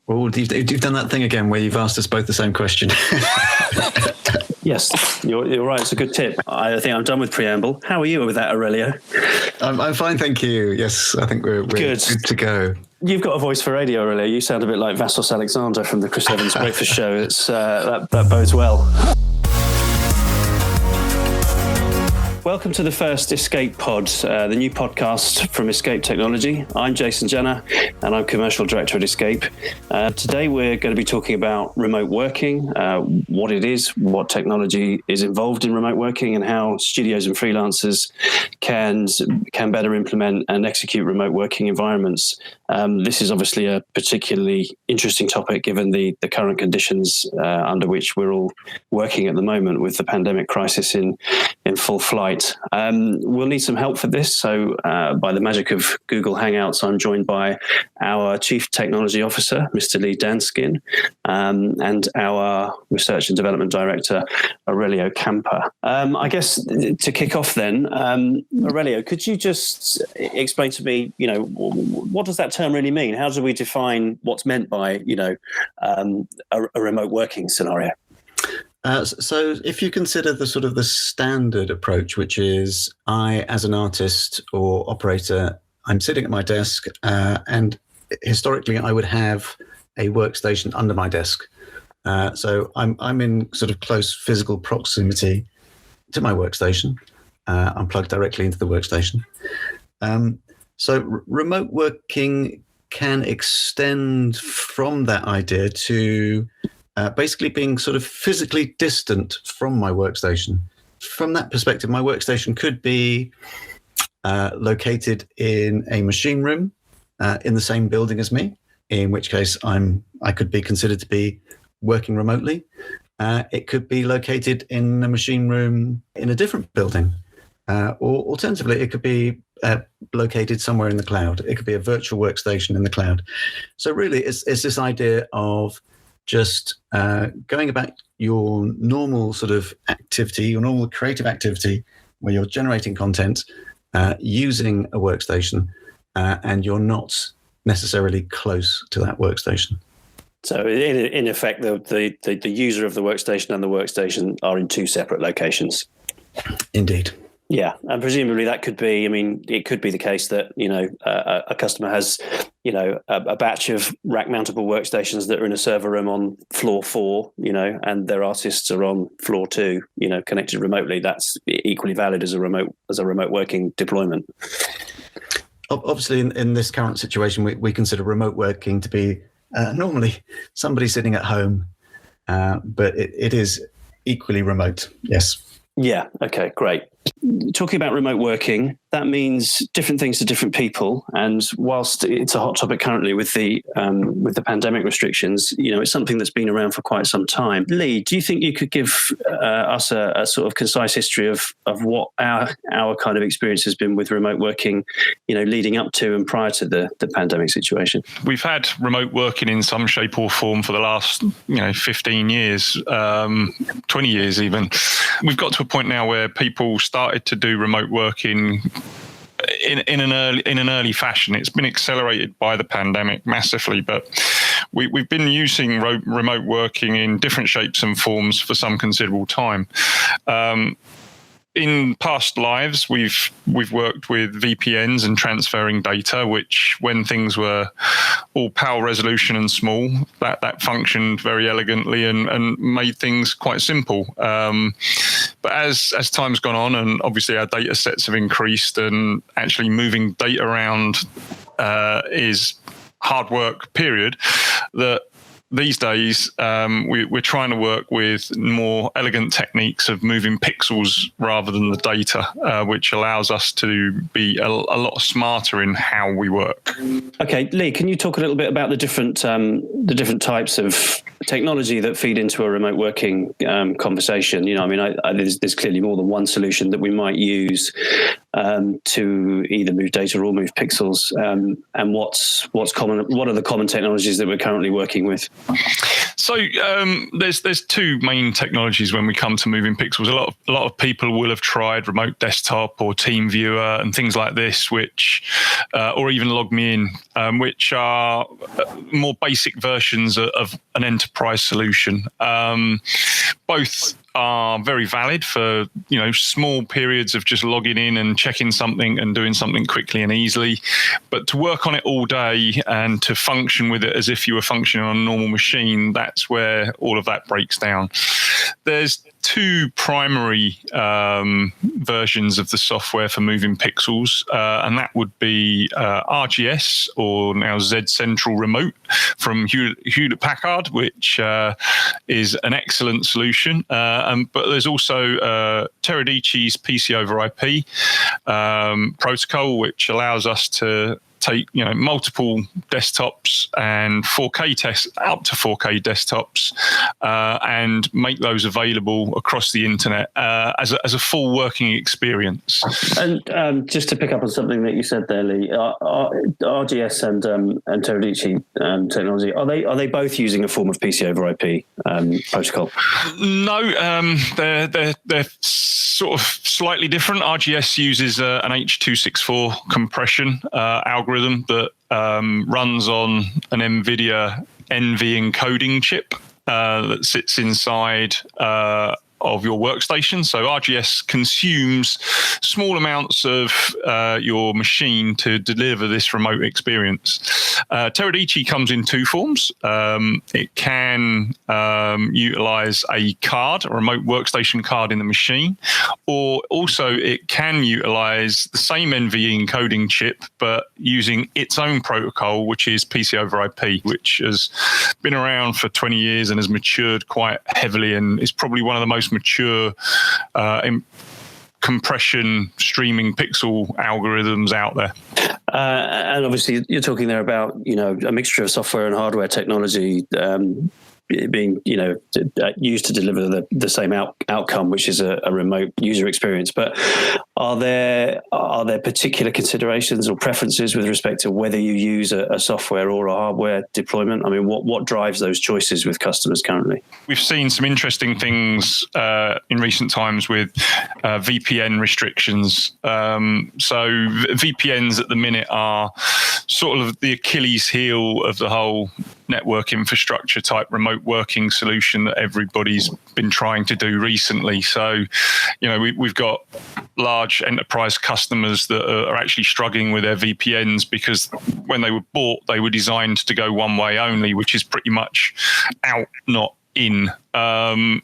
Well, you've done that thing again where you've asked us both the same question. Yes, you're right. It's a good tip. I think I'm done with preamble. How are you with that, Aurelio? I'm fine, thank you. Yes, I think we're good to go. You've got a voice for radio, Aurelio. You sound a bit like Vassos Alexander from the Chris Evans Breakfast Show. It's that bodes well. Welcome to the first Escape Pod, the new podcast from Escape Technology. I'm Jason Jenner, and I'm Commercial Director at Escape. Today we're going to be talking about remote working, what it is, what technology is involved in remote working, and how studios and freelancers can better implement and execute remote working environments. This is obviously a particularly interesting topic given the current conditions under which we're all working at the moment with the pandemic crisis in full flight. We'll need some help for this. So by the magic of Google Hangouts, I'm joined by our Chief Technology Officer, Mr. Lee Danskin, and our Research and Development Director, Aurelio Camper. I guess to kick off then, Aurelio, could you just explain to me, what does that term really mean? How do we define what's meant by, a remote working scenario? So if you consider the standard approach, which is I, as an artist or operator, I'm sitting at my desk, and historically I would have a workstation under my desk. So I'm in sort of close physical proximity to my workstation. I'm plugged directly into the workstation. So remote working can extend from that idea to basically being sort of physically distant from my workstation. From that perspective, my workstation could be located in a machine room in the same building as me, in which case I could be considered to be working remotely. It could be located in a machine room in a different building. Or alternatively, it could be located somewhere in the cloud. It could be a virtual workstation in the cloud. So really, it's this idea of just going about your normal sort of activity, your normal creative activity, where you're generating content using a workstation, and you're not necessarily close to that workstation. So in effect, the user of the workstation and the workstation are in two separate locations. Indeed. Yeah, and presumably that could be, it could be the case that, a customer has, a batch of rack-mountable workstations that are in a server room on floor 4, and their artists are on floor 2, connected remotely. That's equally valid as a remote working deployment. Obviously, in this current situation, we consider remote working to be normally somebody sitting at home, but it is equally remote, yes. Yeah, okay, great. Talking about remote working, that means different things to different people. And whilst it's a hot topic currently with the pandemic restrictions, it's something that's been around for quite some time. Lee, do you think you could give us a sort of concise history of what our kind of experience has been with remote working, leading up to and prior to the pandemic situation? We've had remote working in some shape or form for the last, 15 years, 20 years even. We've got to a point now where people started to do remote working in an early fashion. It's been accelerated by the pandemic massively, but we've been using remote working in different shapes and forms for some considerable time. In past lives, we've worked with VPNs and transferring data, which when things were all PAL resolution and small, that functioned very elegantly and made things quite simple. But as time's gone on, and obviously our data sets have increased, and actually moving data around is hard work, period, that these days, we're trying to work with more elegant techniques of moving pixels rather than the data, which allows us to be a lot smarter in how we work. Okay, Lee, can you talk a little bit about the different types of technology that feed into a remote working conversation? There's clearly more than one solution that we might use to either move data or move pixels. And what's common? What are the common technologies that we're currently working with? So there's two main technologies when we come to moving pixels. A lot of people will have tried remote desktop or team viewer and things like this, which or even log me in, which are more basic versions of an enterprise solution. Both are very valid for small periods of just logging in and checking something and doing something quickly and easily, but to work on it all day and to function with it as if you were functioning on a normal machine, that's where all of that breaks down. There's two primary versions of the software for moving pixels, and that would be RGS, or now Z Central Remote from Hewlett Packard, which is an excellent solution. But there's also Teradici's PC over IP protocol, which allows us to take multiple desktops and 4K tests, up to 4K desktops, and make those available across the internet as a full working experience. And just to pick up on something that you said there, Lee, RGS and Teradici technology, are they both using a form of PC over IP protocol? No, they're sort of slightly different. RGS uses an H.264 compression algorithm that runs on an NVIDIA NV encoding chip that sits inside of your workstation. So RGS consumes small amounts of your machine to deliver this remote experience. Teradici comes in two forms. It can utilize a card, a remote workstation card in the machine, or also it can utilize the same NVE encoding chip, but using its own protocol, which is PC over IP, which has been around for 20 years and has matured quite heavily and is probably one of the most mature compression streaming pixel algorithms out there. And obviously you're talking there about, a mixture of software and hardware technology being, used to deliver the same outcome, which is a remote user experience. But are there particular considerations or preferences with respect to whether you use a software or a hardware deployment? I mean, what drives those choices with customers currently? We've seen some interesting things in recent times with VPN restrictions. So VPNs at the minute are sort of the Achilles heel of the whole network infrastructure type remote working solution that everybody's been trying to do recently. So, we've got large enterprise customers that are actually struggling with their VPNs because when they were bought, they were designed to go one way only, which is pretty much out, not in. Right.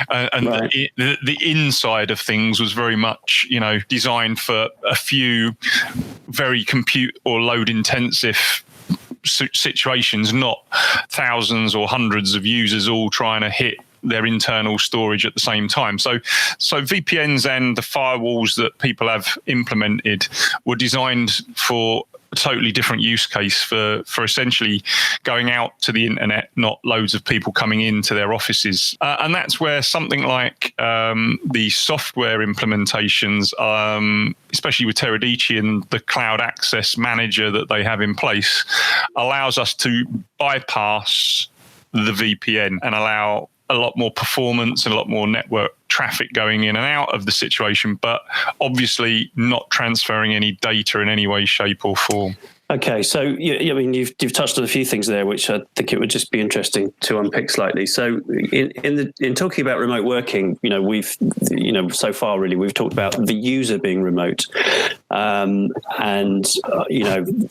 The inside of things was very much, designed for a few very compute or load intensive situations, not thousands or hundreds of users all trying to hit their internal storage at the same time. So VPNs and the firewalls that people have implemented were designed for a totally different use case for essentially going out to the internet, not loads of people coming into their offices. And that's where something like the software implementations, especially with Teradici and the cloud access manager that they have in place, allows us to bypass the VPN and allow a lot more performance and a lot more network traffic going in and out of the situation, but obviously not transferring any data in any way, shape or form. Okay, so you've touched on a few things there, which I think it would just be interesting to unpick slightly. So, in talking about remote working, we've so far really we've talked about the user being remote, and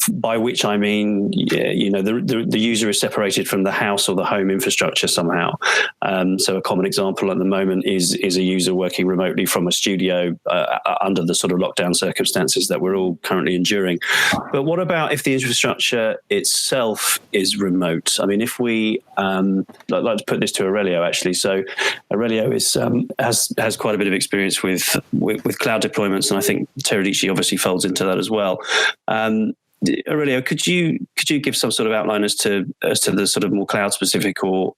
by which I mean the user is separated from the house or the home infrastructure somehow. So, a common example at the moment is a user working remotely from a studio under the sort of lockdown circumstances that we're all currently enduring. But what about if the infrastructure itself is remote? I mean, if we I'd like to put this to Aurelio actually. So Aurelio is has quite a bit of experience with cloud deployments, and I think Teradici obviously folds into that as well. Aurelio, could you give some sort of outline as to the sort of more cloud specific or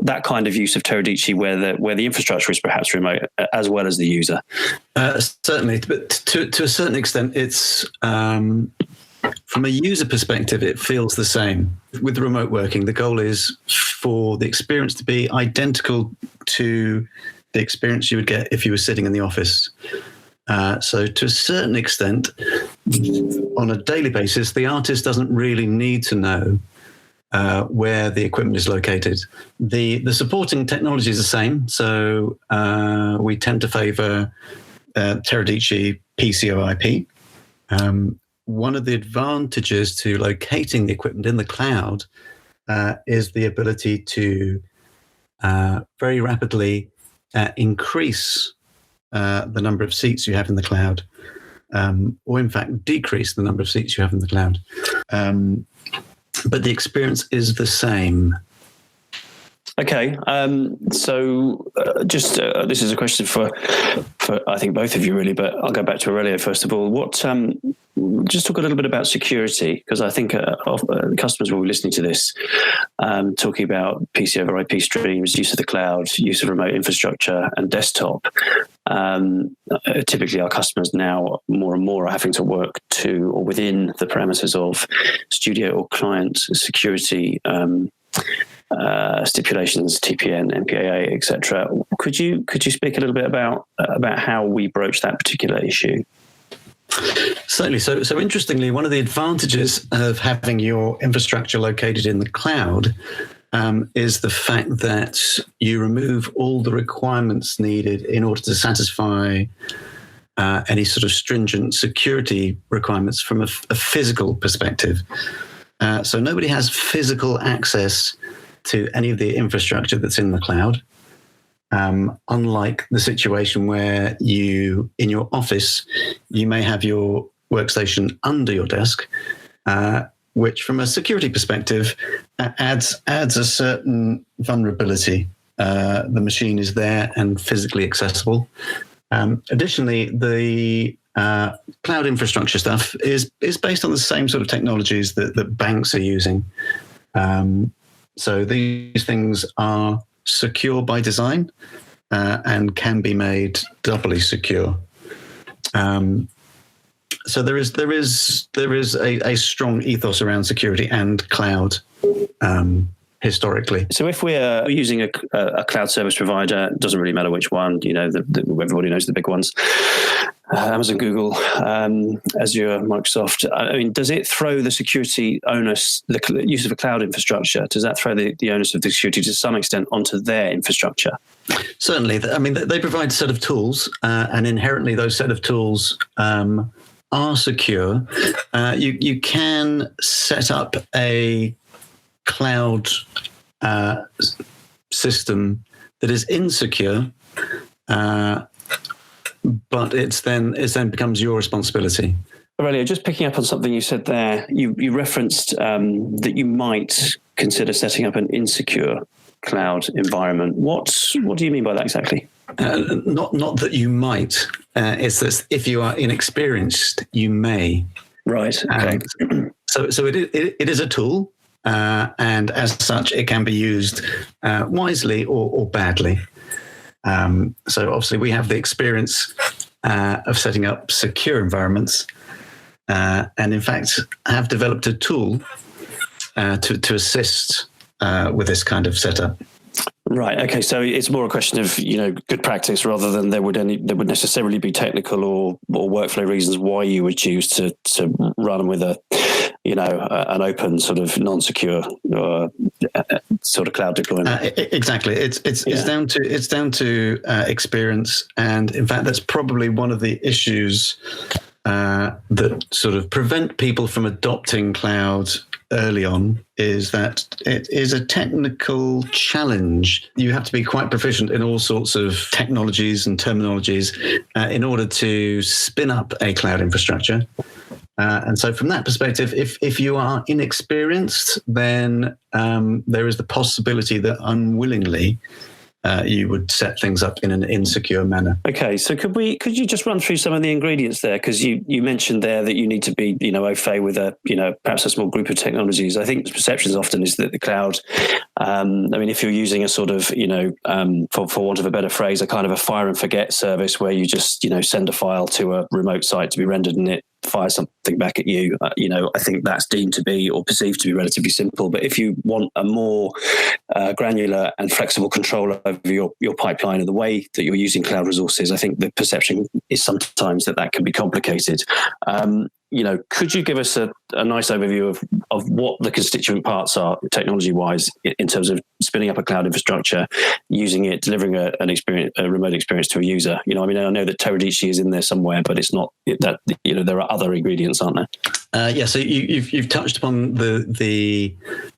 that kind of use of Teradici where the infrastructure is perhaps remote as well as the user? Certainly, but to a certain extent, it's From a user perspective, it feels the same. With remote working, the goal is for the experience to be identical to the experience you would get if you were sitting in the office. So to a certain extent, on a daily basis, the artist doesn't really need to know where the equipment is located. The supporting technology is the same. So we tend to favor Teradici PCOIP. One of the advantages to locating the equipment in the cloud is the ability to very rapidly increase the number of seats you have in the cloud, or in fact decrease the number of seats you have in the cloud. But the experience is the same. Okay, so this is a question for I think both of you really, but I'll go back to Aurelio first of all. Just talk a little bit about security, because I think customers will be listening to this, talking about PC over IP streams, use of the cloud, use of remote infrastructure, and desktop. Typically, our customers now more and more are having to work to or within the parameters of studio or client security stipulations, TPN, MPAA, etc. Could you speak a little bit about how we broach that particular issue? Certainly. So interestingly, one of the advantages of having your infrastructure located in the cloud is the fact that you remove all the requirements needed in order to satisfy any sort of stringent security requirements from a physical perspective. So nobody has physical access to any of the infrastructure that's in the cloud. Unlike the situation where in your office, you may have your workstation under your desk, which from a security perspective adds a certain vulnerability. The machine is there and physically accessible. Additionally, the cloud infrastructure stuff is based on the same sort of technologies that banks are using. So these things are secure by design and can be made doubly secure. So there is a strong ethos around security and cloud historically. So if we're using a cloud service provider, it doesn't really matter which one. Everybody knows the big ones. Amazon, Google, Azure, Microsoft. I mean, does it throw the security onus, the use of a cloud infrastructure, does that throw the onus of the security to some extent onto their infrastructure? Certainly. I mean, they provide a set of tools, and inherently those set of tools are secure. You can set up a cloud system that is insecure, but it then becomes your responsibility. Aurelio, just picking up on something you said there, you referenced that you might consider setting up an insecure cloud environment. What do you mean by that exactly? Not that you might. It's that if you are inexperienced, you may. Right. Okay. So it is a tool, and as such, it can be used wisely or badly. So obviously, we have the experience of setting up secure environments, and in fact, have developed a tool to assist with this kind of setup. Right. Okay. So it's more a question of good practice rather than there would necessarily be technical or workflow reasons why you would choose to run with an open sort of non-secure sort of cloud deployment. Exactly. It's down to experience, and in fact, that's probably one of the issues that sort of prevent people from adopting cloud early on, is that it is a technical challenge. You have to be quite proficient in all sorts of technologies and terminologies in order to spin up a cloud infrastructure. And so from that perspective, if you are inexperienced, then there is the possibility that unwillingly you would set things up in an insecure manner. Okay, so could you just run through some of the ingredients there? Because you mentioned there that you need to be au fait with perhaps a small group of technologies. I think the perception often is that the cloud, if you're using a sort of for want of a better phrase, a kind of a fire and forget service where you just send a file to a remote site to be rendered and it fire something back at you. I think that's deemed to be or perceived to be relatively simple. But if you want a more granular and flexible control over your pipeline and the way that you're using cloud resources, I think the perception is sometimes that can be complicated. Could you give us a nice overview of what the constituent parts are technology-wise in terms of spinning up a cloud infrastructure, using it, delivering a remote experience to a user? I know that Teradici is in there somewhere, but it's not that. There are other ingredients, aren't there? So you've touched upon the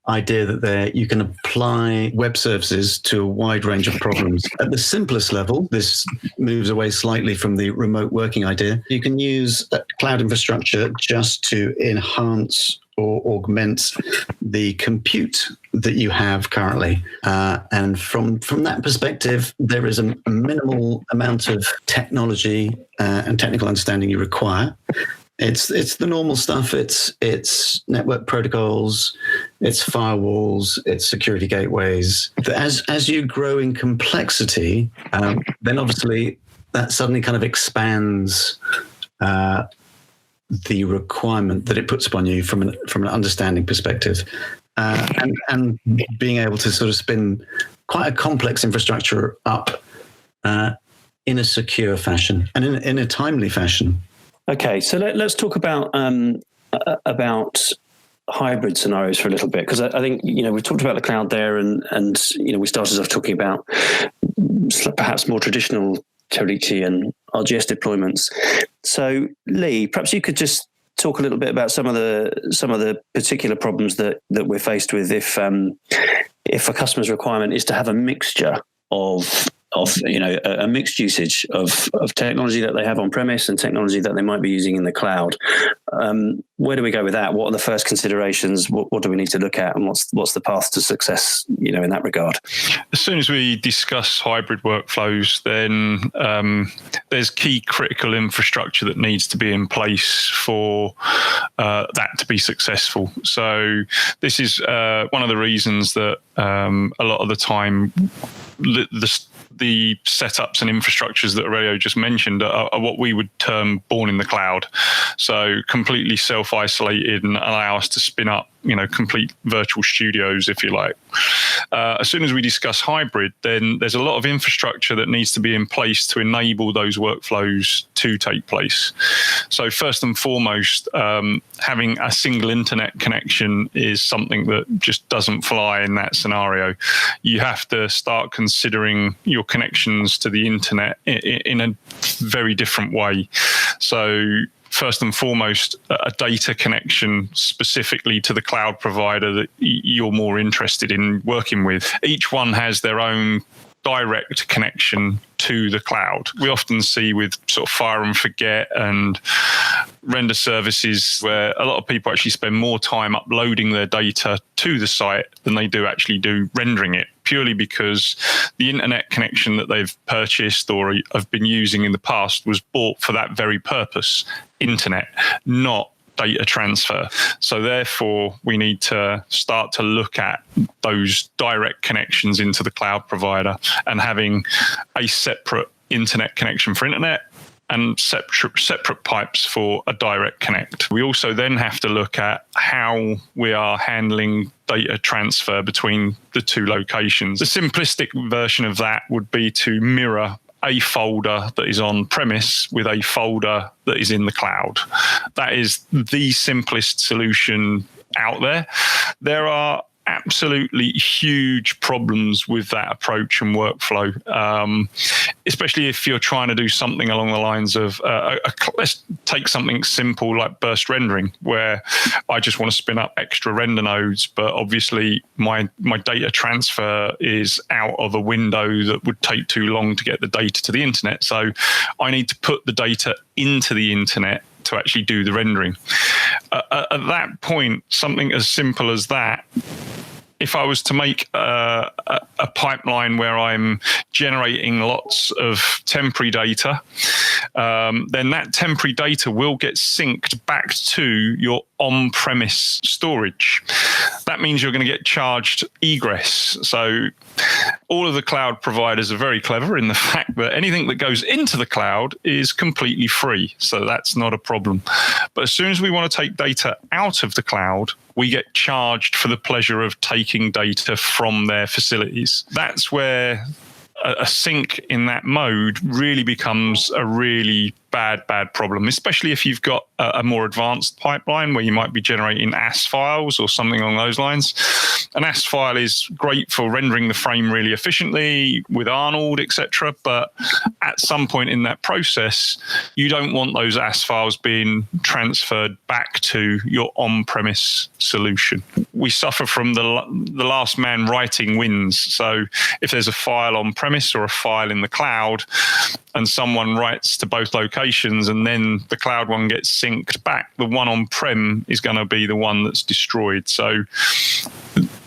idea that you can apply web services to a wide range of problems. At the simplest level, this moves away slightly from the remote working idea. You can use cloud infrastructure just to enhance or augment the compute that you have currently. And from that perspective, there is a minimal amount of technology and technical understanding you require. It's the normal stuff. It's network protocols, it's firewalls, it's security gateways. As you grow in complexity, then obviously that suddenly kind of expands the requirement that it puts upon you from an understanding perspective, and being able to sort of spin quite a complex infrastructure up in a secure fashion and in a timely fashion. Okay, so let's talk about hybrid scenarios for a little bit, because I think we've talked about the cloud there, and we started off talking about perhaps more traditional Teradici and RGS deployments. So Lee, perhaps you could just talk a little bit about some of the particular problems that we're faced with if a customer's requirement is to have a mixture of a mixed usage of technology that they have on premise and technology that they might be using in the cloud. Where do we go with that? What are the first considerations? What do we need to look at, and what's the path to success? In that regard. As soon as we discuss hybrid workflows, then there's key critical infrastructure that needs to be in place for that to be successful. So this is one of the reasons that a lot of the time the setups and infrastructures that Aurelio just mentioned are what we would term born in the cloud. So completely self-isolated and allow us to spin up, complete virtual studios, if you like. As soon as we discuss hybrid, then there's a lot of infrastructure that needs to be in place to enable those workflows to take place. So first and foremost, having a single internet connection is something that just doesn't fly in that scenario. You have to start considering your connections to the internet in a very different way. So first and foremost, a data connection specifically to the cloud provider that you're more interested in working with. Each one has their own direct connection to the cloud. We often see with sort of fire and forget and render services where a lot of people actually spend more time uploading their data to the site than they do actually do rendering it, purely because the internet connection that they've purchased or have been using in the past was bought for that very purpose, internet, not data transfer. So therefore, we need to start to look at those direct connections into the cloud provider and having a separate internet connection for internet and separate pipes for a direct connect. We also then have to look at how we are handling data transfer between the two locations. The simplistic version of that would be to mirror a folder that is on premise with a folder that is in the cloud. That is the simplest solution out there. There are absolutely huge problems with that approach and workflow, especially if you're trying to do something along the lines of, let's take something simple like burst rendering, where I just want to spin up extra render nodes, but obviously my data transfer is out of a window that would take too long to get the data to the internet. So I need to put the data into the internet to actually do the rendering. At that point, something as simple as that, if I was to make a pipeline where I'm generating lots of temporary data, then that temporary data will get synced back to your on-premise storage. That means you're going to get charged egress. So all of the cloud providers are very clever in the fact that anything that goes into the cloud is completely free. So that's not a problem. But as soon as we want to take data out of the cloud, we get charged for the pleasure of taking data from their facilities. That's where a sink in that mode really becomes a really bad problem, especially if you've got a more advanced pipeline where you might be generating AS files or something along those lines. An AS file is great for rendering the frame really efficiently with Arnold, etc. But at some point in that process, you don't want those AS files being transferred back to your on-premise solution. We suffer from the last man writing wins. So if there's a file on-premise or a file in the cloud, and someone writes to both locations and then the cloud one gets synced back, the one on-prem is going to be the one that's destroyed. So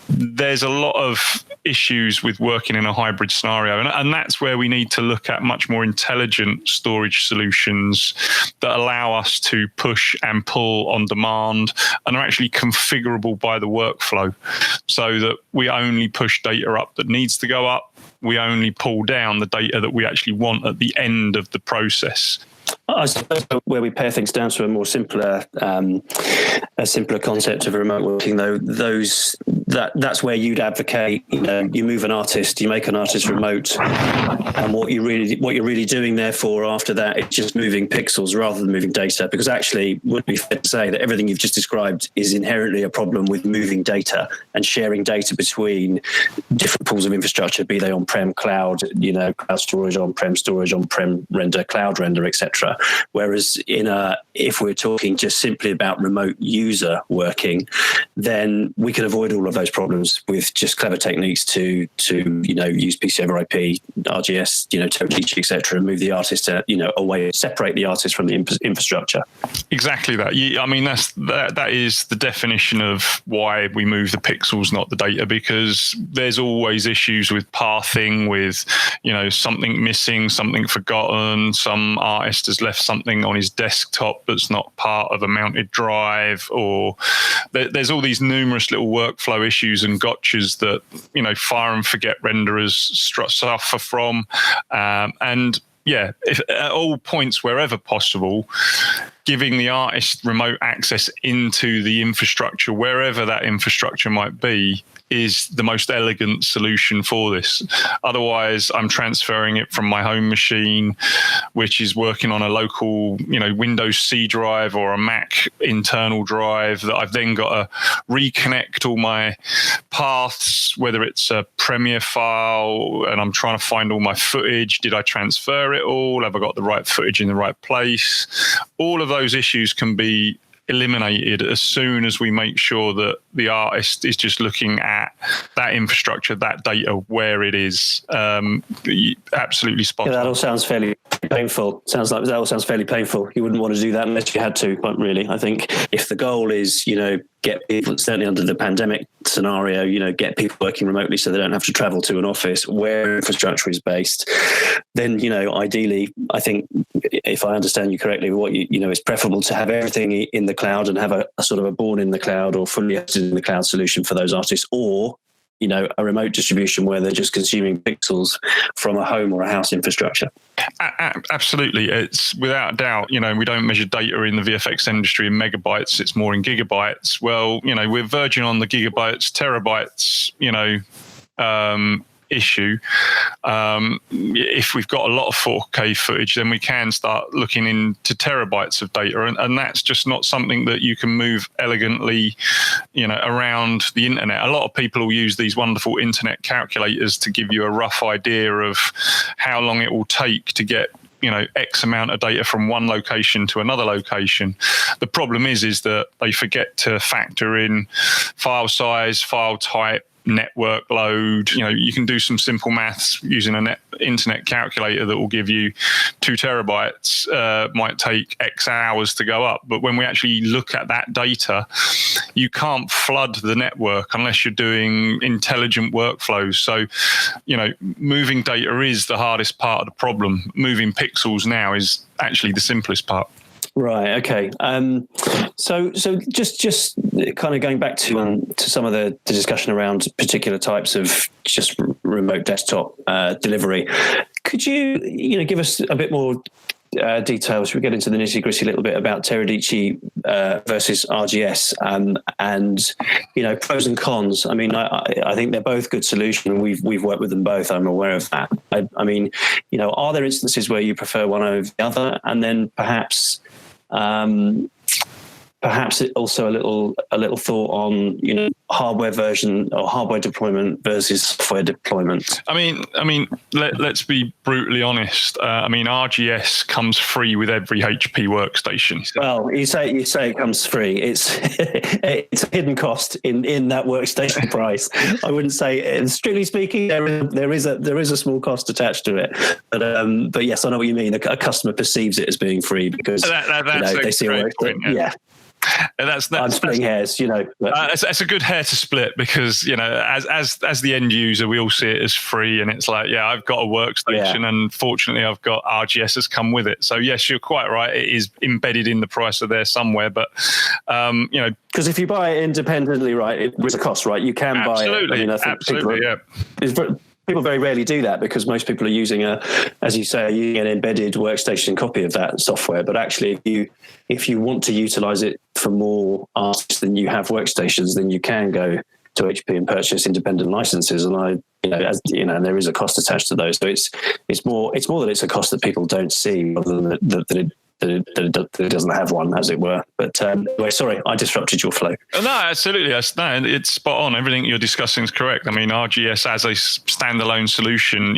there's a lot of issues with working in a hybrid scenario. And that's where we need to look at much more intelligent storage solutions that allow us to push and pull on demand and are actually configurable by the workflow, so that we only push data up that needs to go up. We only pull down the data that we actually want at the end of the process. I suppose where we pare things down to a more simpler concept of remote working, though, that's where you'd advocate. You move an artist, you make an artist remote, and what you're really doing therefore after that is just moving pixels rather than moving data. Because actually, would be fair to say that everything you've just described is inherently a problem with moving data and sharing data between different pools of infrastructure, be they on-prem, cloud, cloud storage, on-prem render, cloud render, etc. Whereas if we're talking just simply about remote user working, then we can avoid all of those problems with just clever techniques to use PC over IP, RGS, ToTeach, etc., and move the artist away, separate the artist from the infrastructure. Exactly that. That is the definition of why we move the pixels, not the data, because there's always issues with pathing, with something missing, something forgotten, some artist has left something on his desktop that's not part of a mounted drive, or there's all these numerous little workflow issues and gotchas that fire and forget renderers suffer from, if at all points wherever possible, giving the artist remote access into the infrastructure, wherever that infrastructure might be, is the most elegant solution for this. Otherwise, I'm transferring it from my home machine, which is working on a local, Windows C drive or a Mac internal drive, that I've then got to reconnect all my paths, whether it's a Premiere file, and I'm trying to find all my footage. Did I transfer it all? Have I got the right footage in the right place? All of those issues can be eliminated as soon as we make sure that the artist is just looking at that infrastructure, that data, where it is. Absolutely spot on. That all sounds fairly painful. That all sounds fairly painful. You wouldn't want to do that unless you had to, but really, I think if the goal is, get people, certainly under the pandemic scenario, get people working remotely so they don't have to travel to an office where infrastructure is based, then, ideally, I think, if I understand you correctly, what it's preferable to have everything in the cloud and have a sort of a born in the cloud or fully hosted in the cloud solution for those artists, or a remote distribution where they're just consuming pixels from a home or a house infrastructure. Absolutely. It's without a doubt, we don't measure data in the VFX industry in megabytes, it's more in gigabytes. Well, we're verging on the gigabytes, terabytes, issue. If we've got a lot of 4K footage, then we can start looking into terabytes of data, and that's just not something that you can move elegantly, around the internet. A lot of people will use these wonderful internet calculators to give you a rough idea of how long it will take to get X amount of data from one location to another location. The problem is that they forget to factor in file size, file type, network load. You can do some simple maths using an internet calculator that will give you 2 terabytes, might take X hours to go up. But when we actually look at that data, you can't flood the network unless you're doing intelligent workflows. So, moving data is the hardest part of the problem. Moving pixels now is actually the simplest part. Right. Okay. So just kind of going back to some of the discussion around particular types of just remote desktop delivery. Could you give us a bit more details? We get into the nitty gritty a little bit about Teradici versus RGS, and pros and cons. I mean, I think they're both good solutions. We've worked with them both. I'm aware of that. I mean, are there instances where you prefer one over the other, and then perhaps it also a little thought on hardware version or hardware deployment versus software deployment. I mean, let's be brutally honest. RGS comes free with every HP workstation. Well, you say it comes free. It's it's a hidden cost in that workstation price. I wouldn't say, strictly speaking, there is a small cost attached to it. But yes, I know what you mean. A customer perceives it as being free because they see a workstation. Yeah. I'm splitting hairs, It's a good hair to split because, as the end user, we all see it as free, and it's like, I've got a workstation, and fortunately, I've got RGS has come with it. So yes, you're quite right; it is embedded in the price of there somewhere. But because if you buy it independently, right, it was a cost, right? You can buy it. I mean, I think absolutely, people very rarely do that because most people are using as you say, an embedded workstation copy of that software. But actually, if you want to utilize it for more artists than you have workstations, then you can go to HP and purchase independent licenses. And there is a cost attached to those. So it's more that it's a cost that people don't see rather than that it doesn't have one, as it were. But anyway, sorry, I disrupted your flow. No, absolutely. It's spot on. Everything you're discussing is correct. I mean, RGS as a standalone solution,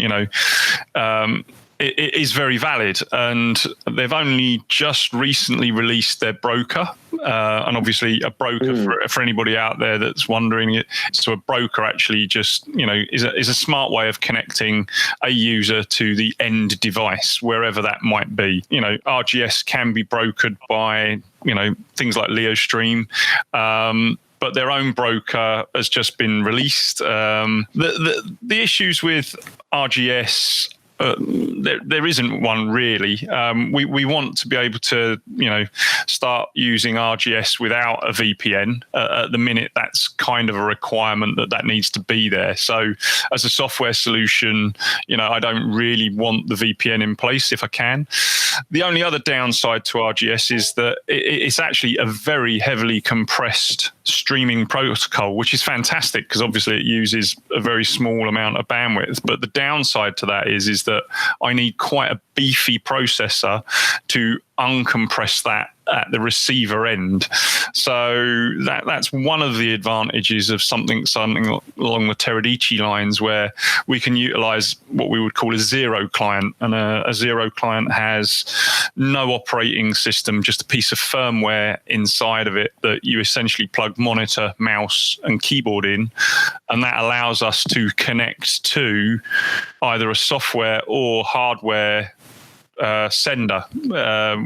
it is very valid, and they've only just recently released their broker. And obviously a broker for anybody out there that's wondering, so a broker actually just, is a smart way of connecting a user to the end device, wherever that might be. RGS can be brokered by, things like LeoStream, but their own broker has just been released. The issues with RGS, there isn't one really. We want to be able to, start using RGS without a VPN. At the minute, that's kind of a requirement that needs to be there. So as a software solution, I don't really want the VPN in place if I can. The only other downside to RGS is that it's actually a very heavily compressed streaming protocol, which is fantastic because obviously it uses a very small amount of bandwidth. But the downside to that is that I need quite a beefy processor to uncompress that at the receiver end. So that's one of the advantages of something along the Teradici lines, where we can utilize what we would call a zero client. And a zero client has no operating system, just a piece of firmware inside of it that you essentially plug monitor, mouse, and keyboard in. And that allows us to connect to either a software or hardware sender,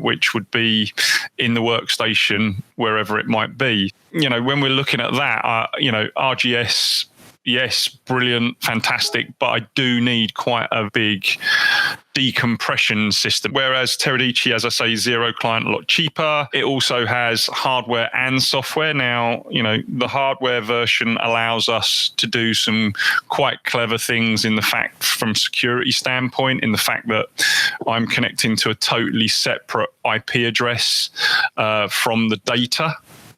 which would be in the workstation, wherever it might be. When we're looking at that, RGS, yes, brilliant, fantastic, but I do need quite a big decompression system. Whereas Teradici, as I say, zero client, a lot cheaper. It also has hardware and software. Now, the hardware version allows us to do some quite clever things in the fact, from security standpoint, in the fact that I'm connecting to a totally separate IP address from the data.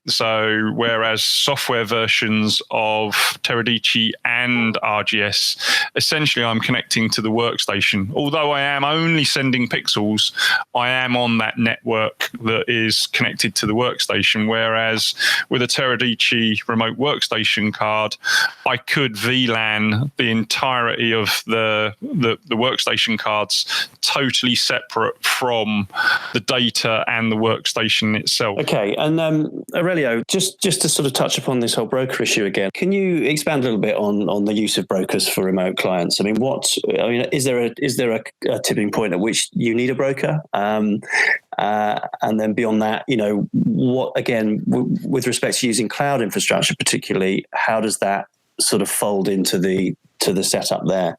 So whereas software versions of Teradici and RGS, essentially I'm connecting to the workstation. Although I am only sending pixels, I am on that network that is connected to the workstation. Whereas with a Teradici remote workstation card, I could VLAN the entirety of the workstation cards totally separate from the data and the workstation itself. Okay, and Aurelio, just to sort of touch upon this whole broker issue again, can you expand a little bit on the use of brokers for remote clients? I mean, is there a tipping point at which you need a broker? And then beyond that, what, again, with respect to using cloud infrastructure particularly, how does that sort of fold into the setup there?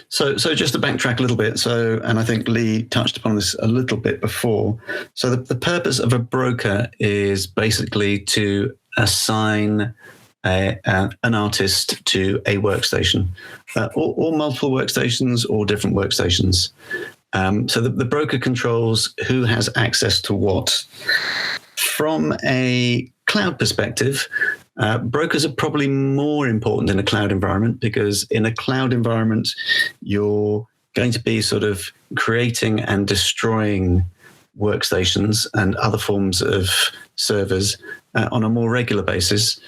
So just to backtrack a little bit, and I think Lee touched upon this a little bit before. So the purpose of a broker is basically to assign an artist to a workstation, or multiple workstations or different workstations. So the broker controls who has access to what. From a cloud perspective, brokers are probably more important in a cloud environment, because in a cloud environment, you're going to be sort of creating and destroying workstations and other forms of servers on a more regular basis.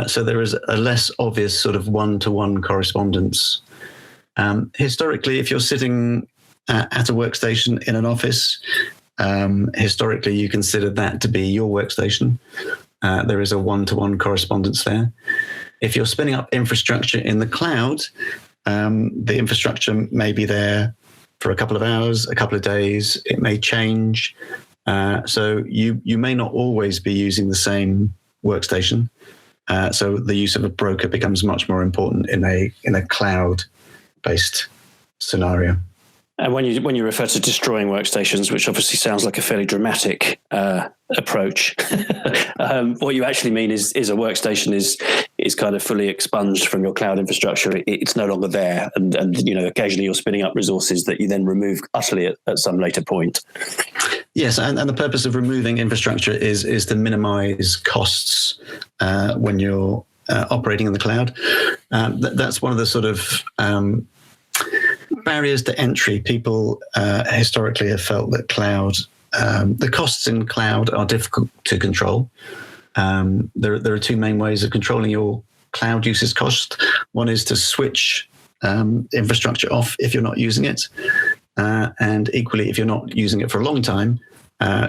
So there is a less obvious sort of one-to-one correspondence. Historically, if you're sitting at a workstation in an office, historically you consider that to be your workstation. There is a one-to-one correspondence there. If you're spinning up infrastructure in the cloud, the infrastructure may be there for a couple of hours, a couple of days. It may change. So you may not always be using the same workstation. So the use of a broker becomes much more important in a cloud-based scenario. And when you refer to destroying workstations, which obviously sounds like a fairly dramatic approach, what you actually mean is a workstation is kind of fully expunged from your cloud infrastructure. It's no longer there, and occasionally you're spinning up resources that you then remove utterly at some later point. Yes, and the purpose of removing infrastructure is to minimize costs when you're operating in the cloud. That's one of the sort of barriers to entry. People historically have felt that the costs in cloud are difficult to control. There are two main ways of controlling your cloud usage cost. One is to switch infrastructure off if you're not using it. And equally, if you're not using it for a long time,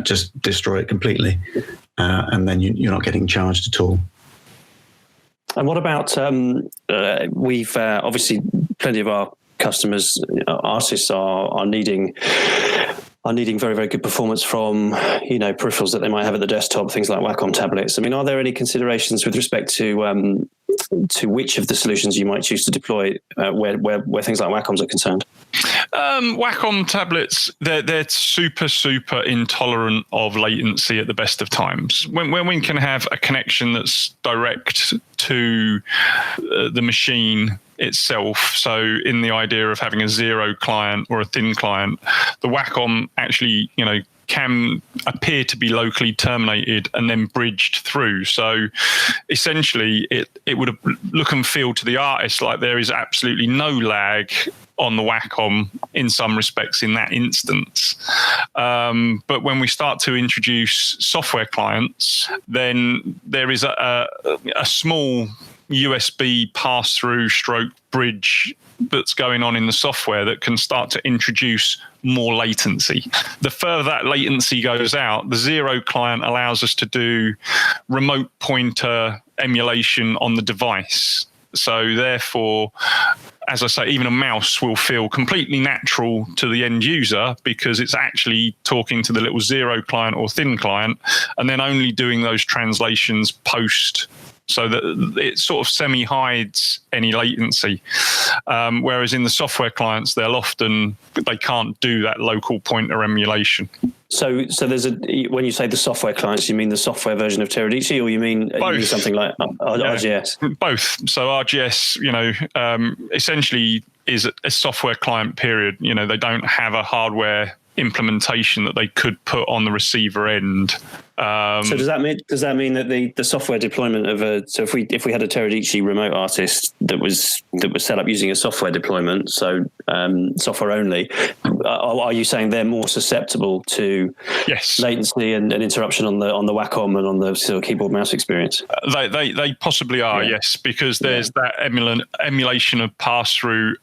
just destroy it completely. And then you're not getting charged at all. And what about, we've obviously plenty of our customers, artists are needing very, very good performance from, peripherals that they might have at the desktop, things like Wacom tablets. I mean, are there any considerations with respect to which of the solutions you might choose to deploy where things like Wacoms are concerned? Wacom tablets, they're super, super intolerant of latency at the best of times. When we can have a connection that's direct to the machine itself, so in the idea of having a zero client or a thin client, the Wacom actually, can appear to be locally terminated and then bridged through. So essentially it would look and feel to the artist like there is absolutely no lag on the Wacom in some respects in that instance. But when we start to introduce software clients, then there is a small USB pass-through stroke bridge that's going on in the software that can start to introduce more latency. The further that latency goes out, the zero client allows us to do remote pointer emulation on the device. So therefore, as I say, even a mouse will feel completely natural to the end user because it's actually talking to the little zero client or thin client and then only doing those translations post, so that it sort of semi-hides any latency. Whereas in the software clients, they can't do that local pointer emulation. So there's when you say the software clients, you mean the software version of Teradici, or you mean something like RGS? Both. So RGS, essentially is a software client, period. They don't have a hardware implementation that they could put on the receiver end. So does that mean that the software deployment of if we had a Teradici remote artist that was set up using a software deployment, so software only, are you saying they're more susceptible to latency and interruption on the Wacom and on the sort of keyboard mouse experience? They possibly are, yes, because there's that emulation of pass through.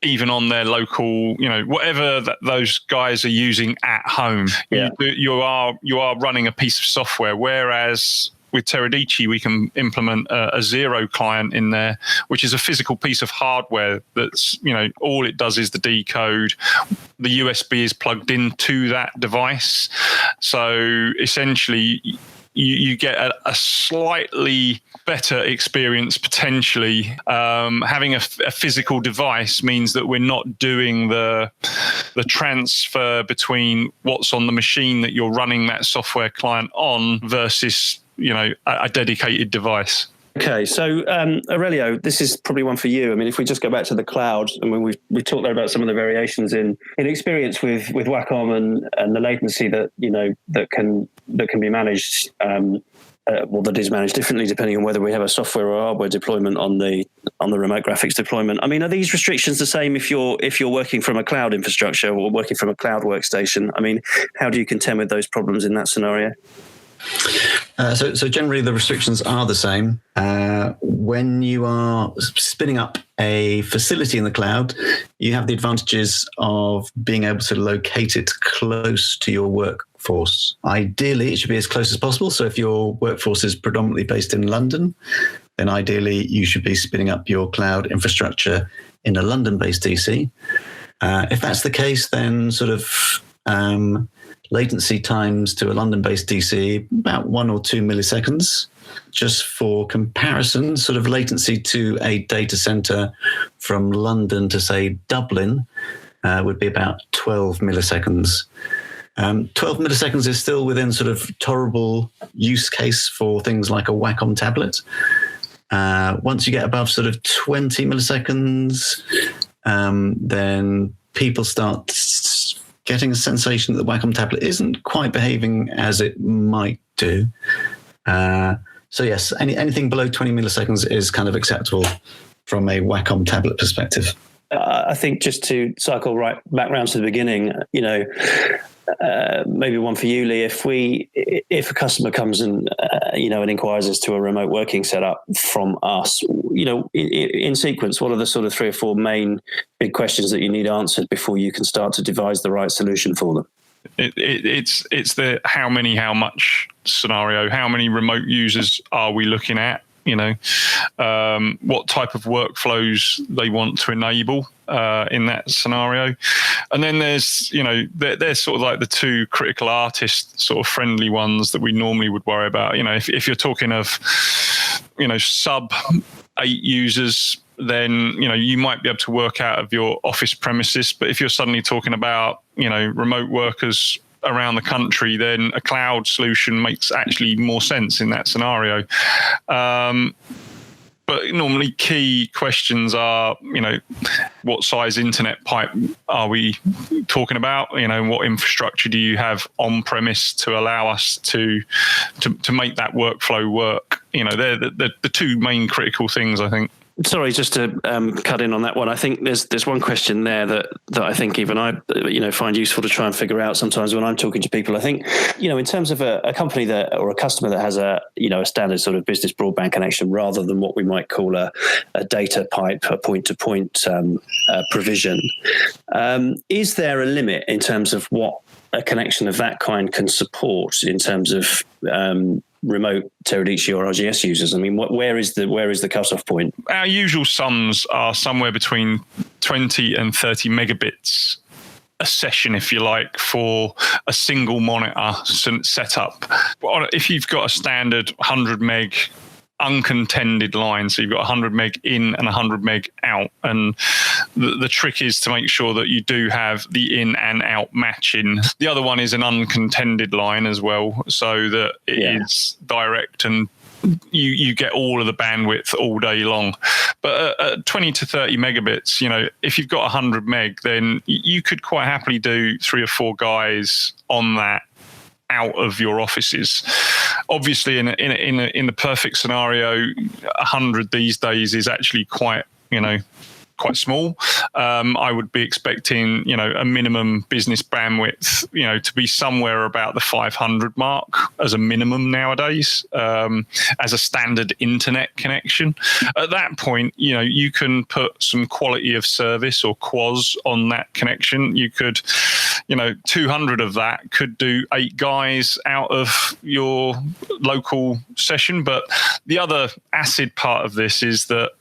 Even on their local, whatever that those guys are using at home, you are running a piece of software. Whereas with Teradici, we can implement a zero client in there, which is a physical piece of hardware that's, all it does is the decode. The USB is plugged into that device. So essentially, you get a slightly better experience potentially. Having a physical device means that we're not doing the transfer between what's on the machine that you're running that software client on versus a dedicated device. Okay, so Aurelio, this is probably one for you. I mean, if we just go back to the cloud, I mean, we talked there about some of the variations in experience with Wacom and the latency that that can be managed. That is managed differently depending on whether we have a software or hardware deployment on the remote graphics deployment. I mean, are these restrictions the same if you're working from a cloud infrastructure or working from a cloud workstation? I mean, how do you contend with those problems in that scenario? So generally the restrictions are the same. When you are spinning up a facility in the cloud, you have the advantages of being able to locate it close to your workforce. Ideally, it should be as close as possible. So if your workforce is predominantly based in London, then ideally you should be spinning up your cloud infrastructure in a London-based DC. If that's the case, then sort of latency times to a London-based DC, about 1 or 2 milliseconds. Just for comparison, sort of latency to a data center from London to, say, Dublin would be about 12 milliseconds. 12 milliseconds is still within sort of tolerable use case for things like a Wacom tablet. Once you get above sort of 20 milliseconds, then people start getting a sensation that the Wacom tablet isn't quite behaving as it might do. So yes, anything below 20 milliseconds is kind of acceptable from a Wacom tablet perspective. I think just to cycle right back round to the beginning, maybe one for you, Lee. If a customer comes and and inquires as to a remote working setup from us, in sequence, what are the sort of 3 or 4 main big questions that you need answered before you can start to devise the right solution for them? It's the how many, how much scenario. How many remote users are we looking at? What type of workflows they want to enable in that scenario. And then there's, they're sort of like the 2 critical artist sort of friendly ones that we normally would worry about. If you're talking of, sub 8 users, then, you might be able to work out of your office premises. But if you're suddenly talking about, remote workers around the country, then a cloud solution makes actually more sense in that scenario. But normally key questions are, what size internet pipe are we talking about? What infrastructure do you have on premise to allow us to make that workflow work? They're the 2 main critical things, I think. Sorry, just to cut in on that one. I think there's one question there that I think even I find useful to try and figure out sometimes when I'm talking to people. I think in terms of a company that or a customer that has a standard sort of business broadband connection rather than what we might call a data pipe, a point-to-point provision. Is there a limit in terms of what a connection of that kind can support in terms of remote Teradici or RGS users? I mean, where is the cutoff point? Our usual sums are somewhere between 20 and 30 megabits a session, if you like, for a single monitor setup. If you've got a standard 100 meg uncontended line, so you've got 100 meg in and 100 meg out, and the trick is to make sure that you do have the in and out matching. The other one is an uncontended line as well, so that it is direct and you get all of the bandwidth all day long. But at 20 to 30 megabits, if you've got 100 meg, then you could quite happily do 3 or 4 guys on that out of your offices. Obviously, in the perfect scenario, 100 these days is actually quite small. I would be expecting, a minimum business bandwidth, to be somewhere about the 500 mark as a minimum nowadays, as a standard internet connection. At that point, you can put some quality of service or QoS on that connection. You could, 200 of that could do 8 guys out of your local session. But the other acid part of this is that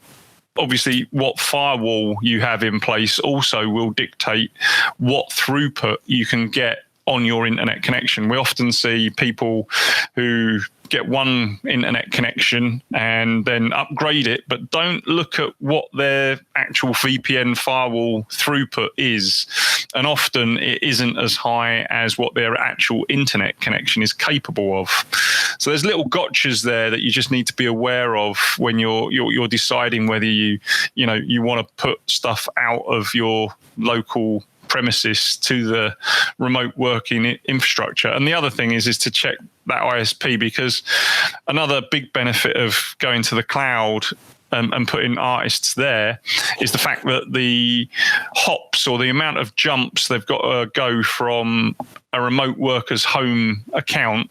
obviously what firewall you have in place also will dictate what throughput you can get on your internet connection. We often see people who get one internet connection and then upgrade it, but don't look at what their actual VPN firewall throughput is. and often it isn't as high as what their actual internet connection is capable of. So there's little gotchas there that you just need to be aware of when you're deciding whether you want to put stuff out of your local premises to the remote working infrastructure. And the other thing is to check that ISP, because another big benefit of going to the cloud and putting artists there is the fact that the hops, or the amount of jumps they've got to go from a remote worker's home account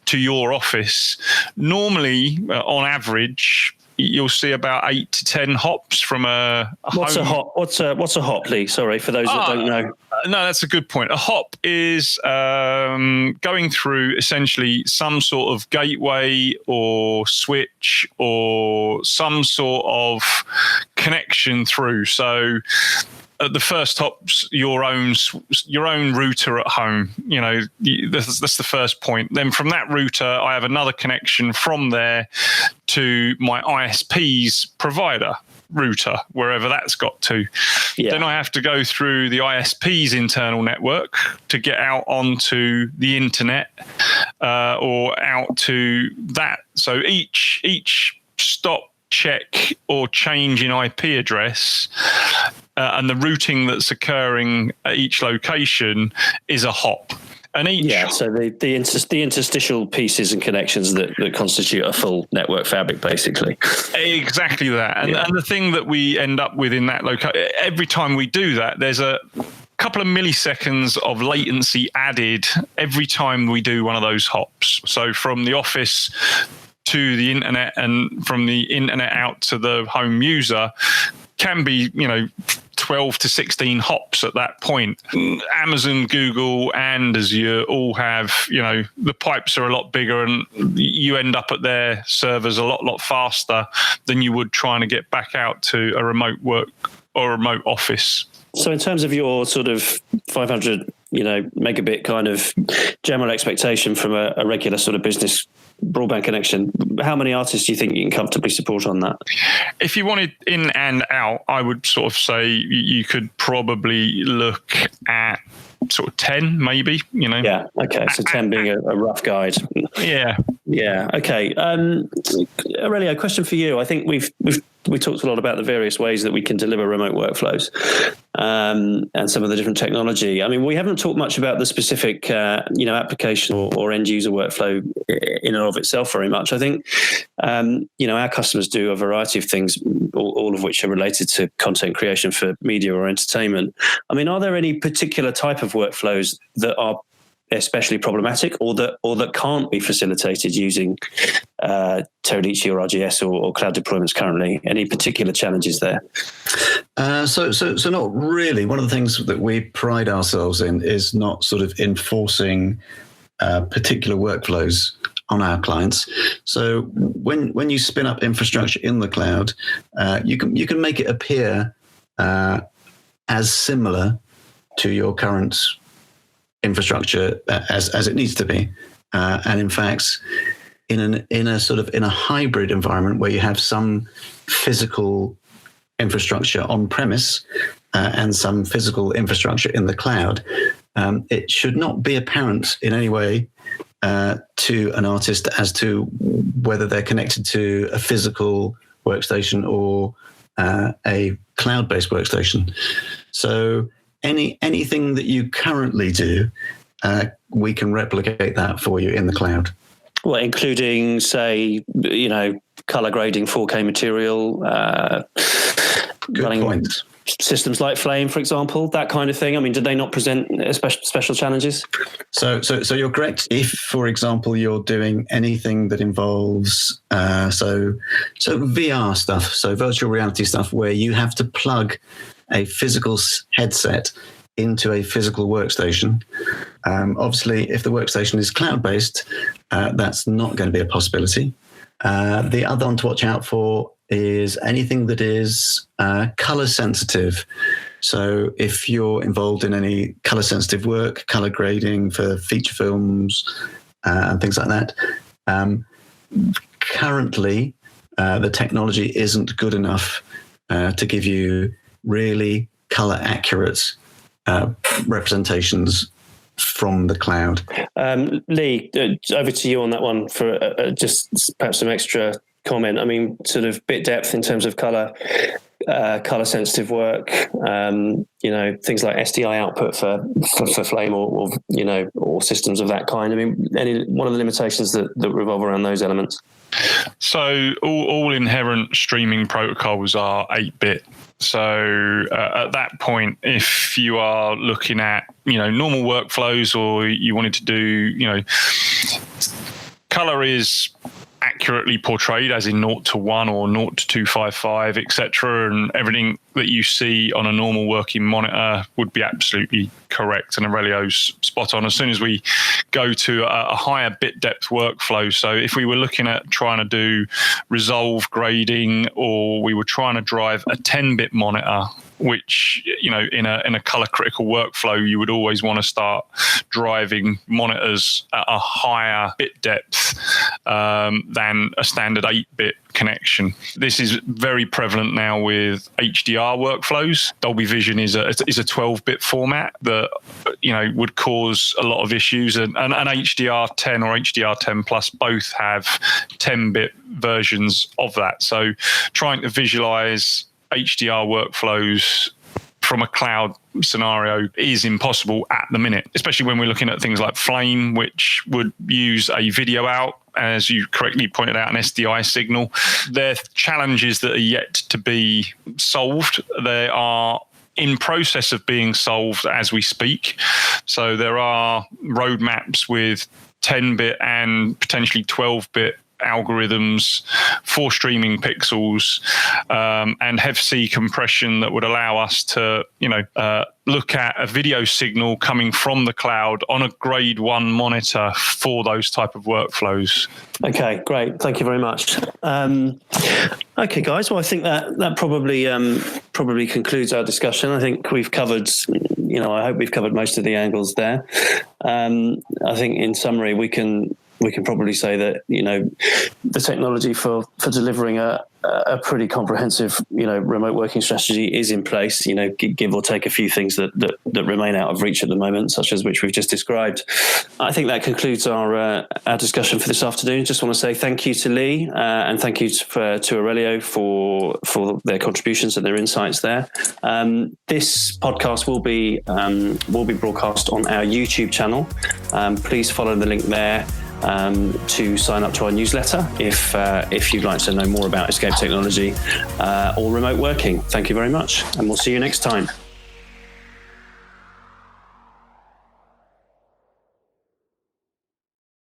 to your office, normally on average you'll see about 8 to 10 hops from a What's a hop, Lee? Sorry, for those that don't know. No, that's a good point. A hop is going through essentially some sort of gateway or switch or some sort of connection through. So the first hop's your own router at home. That's the first point. Then from that router, I have another connection from there to my ISP's provider router, wherever that's got to. Yeah. Then I have to go through the ISP's internal network to get out onto the internet or out to that. So each stop, check, or change in IP address and the routing that's occurring at each location is a hop. And so the interstitial pieces and connections that constitute a full network fabric, basically. Exactly that. And the thing that we end up with in that location, every time we do that, there's a couple of milliseconds of latency added every time we do one of those hops. So from the office to the internet and from the internet out to the home user can be, 12 to 16 hops at that point. Amazon, Google, and Azure all have, the pipes are a lot bigger and you end up at their servers a lot faster than you would trying to get back out to a remote work or remote office. So in terms of your sort of 500, megabit kind of general expectation from a regular sort of business broadband connection, how many artists do you think you can comfortably support on that? If you wanted in and out, I would sort of say you could probably look at sort of 10, maybe, Yeah, okay, so 10 being a rough guide. Yeah. Yeah, okay. Aurelio, a question for you. I think we talked a lot about the various ways that we can deliver remote workflows and some of the different technology. I mean, we haven't talked much about the specific, application or end user workflow in and of itself very much. I think, our customers do a variety of things, all of which are related to content creation for media or entertainment. I mean, are there any particular type of workflows that are especially problematic or that can't be facilitated using Teradici or RGS or cloud deployments currently? Any particular challenges there? So not really. One of the things that we pride ourselves in is not sort of enforcing particular workflows on our clients. So when you spin up infrastructure in the cloud, you can make it appear as similar to your current infrastructure as it needs to be, and in fact, in a hybrid environment where you have some physical infrastructure on premise and some physical infrastructure in the cloud, it should not be apparent in any way to an artist as to whether they're connected to a physical workstation or a cloud-based workstation. So anything that you currently do, we can replicate that for you in the cloud. Well, including, say, color grading 4K material, Good point. Systems like Flame, for example, that kind of thing. I mean, did they not present special challenges? So you're correct. If, for example, you're doing anything that involves so VR stuff, so virtual reality stuff, where you have to plug a physical headset into a physical workstation. Obviously, if the workstation is cloud-based, that's not going to be a possibility. The other one to watch out for is anything that is color sensitive. So if you're involved in any color sensitive work, color grading for feature films and things like that, currently the technology isn't good enough to give you really color accurate representations from the cloud. Lee, over to you on that one for just perhaps some extra comment. I mean, sort of bit depth in terms of color sensitive work, things like SDI output for Flame or systems of that kind. I mean, one of the limitations that revolve around those elements. So all inherent streaming protocols are 8-bit. So at that point, if you are looking at, normal workflows, or you wanted to do, color is accurately portrayed as in 0 to 1 or 0 to 255, etc., and everything that you see on a normal working monitor would be absolutely correct, and Aurelio's spot on. As soon as we go to a higher bit depth workflow, so if we were looking at trying to do resolve grading, or we were trying to drive a 10-bit monitor, which, in a color critical workflow, you would always want to start driving monitors at a higher bit depth than a standard 8-bit connection. This is very prevalent now with HDR workflows. Dolby Vision is a 12-bit format that would cause a lot of issues, and HDR10 or HDR10 Plus both have 10-bit versions of that. So trying to visualize HDR workflows from a cloud scenario is impossible at the minute, especially when we're looking at things like Flame, which would use a video out, as you correctly pointed out, an SDI signal. There are challenges that are yet to be solved. They are in process of being solved as we speak. So there are roadmaps with 10-bit and potentially 12-bit algorithms for streaming pixels, and HEV-C compression that would allow us to, look at a video signal coming from the cloud on a grade 1 monitor for those type of workflows. Okay, great. Thank you very much. Okay, guys. Well, I think that probably concludes our discussion. I think we've covered, I hope we've covered most of the angles there. I think in summary, we can probably say that, the technology for delivering a pretty comprehensive, remote working strategy is in place, give or take a few things that remain out of reach at the moment, such as which we've just described. I think that concludes our discussion for this afternoon. Just want to say thank you to Lee and thank you to Aurelio for their contributions and their insights there. This podcast will be broadcast on our YouTube channel. Please follow the link there to sign up to our newsletter if you'd like to know more about Escape technology or remote working. Thank you very much, and we'll see you next time.